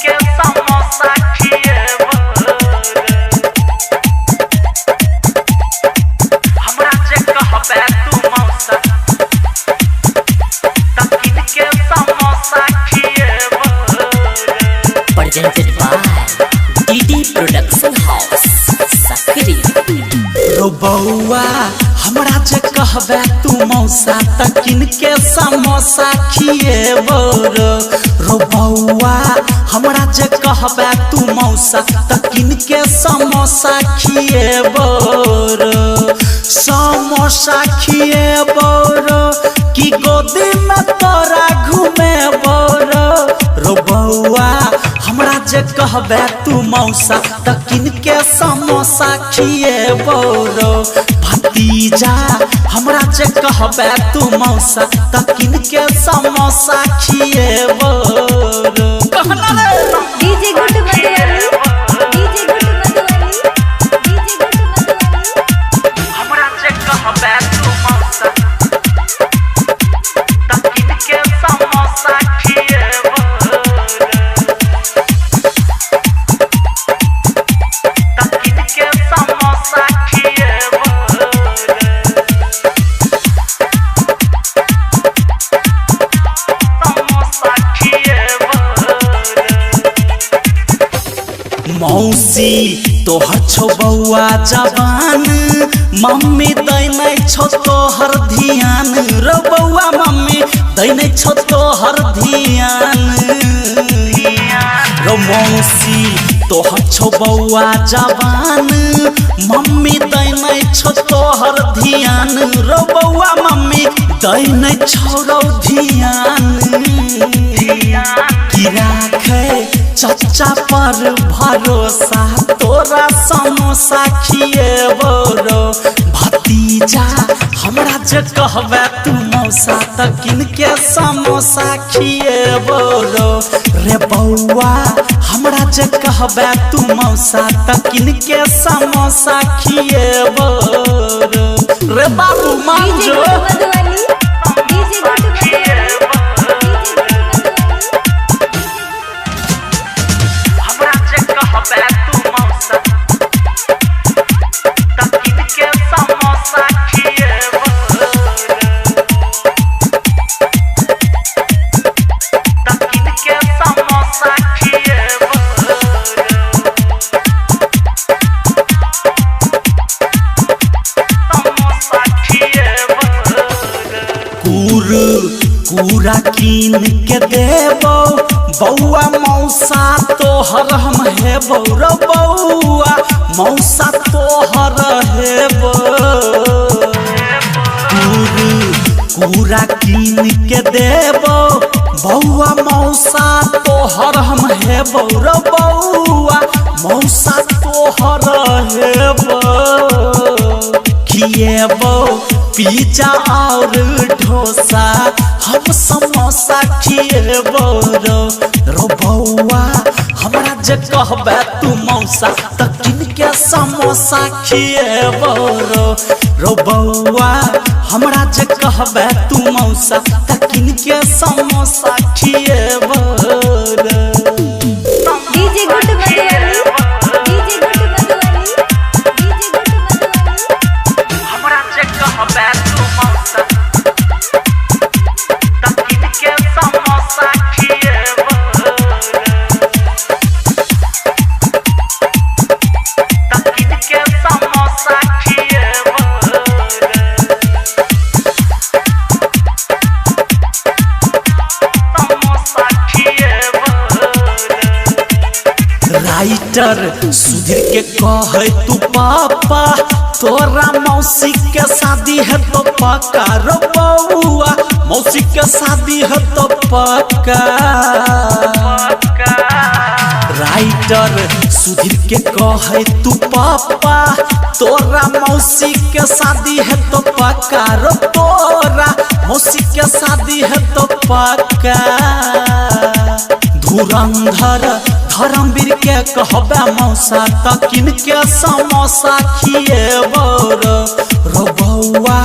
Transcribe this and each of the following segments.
के समोसा खिएबो हमरा जे कहबे तू मौसा तकिन के samosa खिएबो presented by DD Production House Sakri रो बउआ हमरा जे कहबे तू मौसा तकिन के समोसा खिएबो रो बउआ हमरा जे कहबे तू मौसा तकिन के समोसा खिएबो समोसा खिएबो कि गोदी में तोरा घुमेबो रो बउआ हमरा जे कहबे तू मौसा तकिन के समोसा खिएबो भतीजा हमरा जे कहबे तू मौसा तकिन के समोसा खिएबो कहना रे डीजे गुड मधुवाली डीजे गुड मधुवाली डीजे गुड मधुवाली हमरा जे कहबे तू मौसा तकिन के समोसा खिएबो तकिन के समोसा खिएबो समोसा खिएबो मौसी तोहर छौ बउआ जवान मम्मी दैनै छौ तोहर ध्यान रो बउआ मम्मी दैनै छौ तोहर ध्यान रो मौसी तोहर छौ बउआ जवान मम्मी दैनै छौ तोहर ध्यान रो बउआ मम्मी दैनै छौ रो ध्यान की राखे चचा पर भरोसा तोरा समोसा खिएबो रो भतीजा हमरा जे कहबे तू मौसा तकिन के समोसा खिएबो रे बउआ हमरा जे कहबे तू मौसा तकिन के समोसा खिएबो रे बाबू मान डीजे जो गुड मधुवाली डीजे गुड मधुवाली हमरा जे कहबे तू मौसा तकिन के समोसा खिएबो तकिन के समोसा खिएबो समोसा खिएबो पूरा कीन के देबो बउआ मौसा तोहर हम हेबो रो बउआ मौसा तोहर हेबो पूरा कीन के देबो बउआ मौसा तोहर हम हेबो रो बउआ मौसा तोहर हेबो खिएबो पिज्जा और डोसा हम समोसा खिएबो रो बउआ हमरा जे कहबे तू मौसा तकिन के समोसा खिएबो रो बउआ हमरा जे कहबे तू मौसा तकिन के समोसा खिएबो डीजे गुड मधुवाली डीजे गुड मधुवाली डीजे गुड मधुवाली हमरा जे कहबे तू मौसा तकिन के समोसा खिएबो तकिन के समोसा खिएबो समोसा खिएबो राइटर सुधीर के कहे तू पापा तोरा मौसी के शादी है तो पक्का रो बउआ मौसी के शादी है तो पक्का राइटर सुधीर के कहे तू पापा तोरा मौसी के शादी है तो पक्का रो तोरा मौसी के शादी है तो पक्का धुरंधर धर्मवीर के कहबे मौसा तकिन के समोसा खिएबो रो बउआ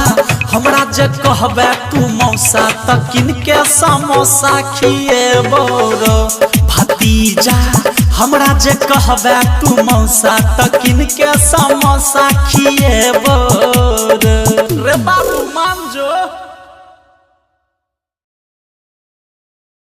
हमरा जे कहबे तू मौसा तकिन के समोसा खिएबो भतीजा हमरा जे कहबे तू मौसा त किन के समोसा खिएबो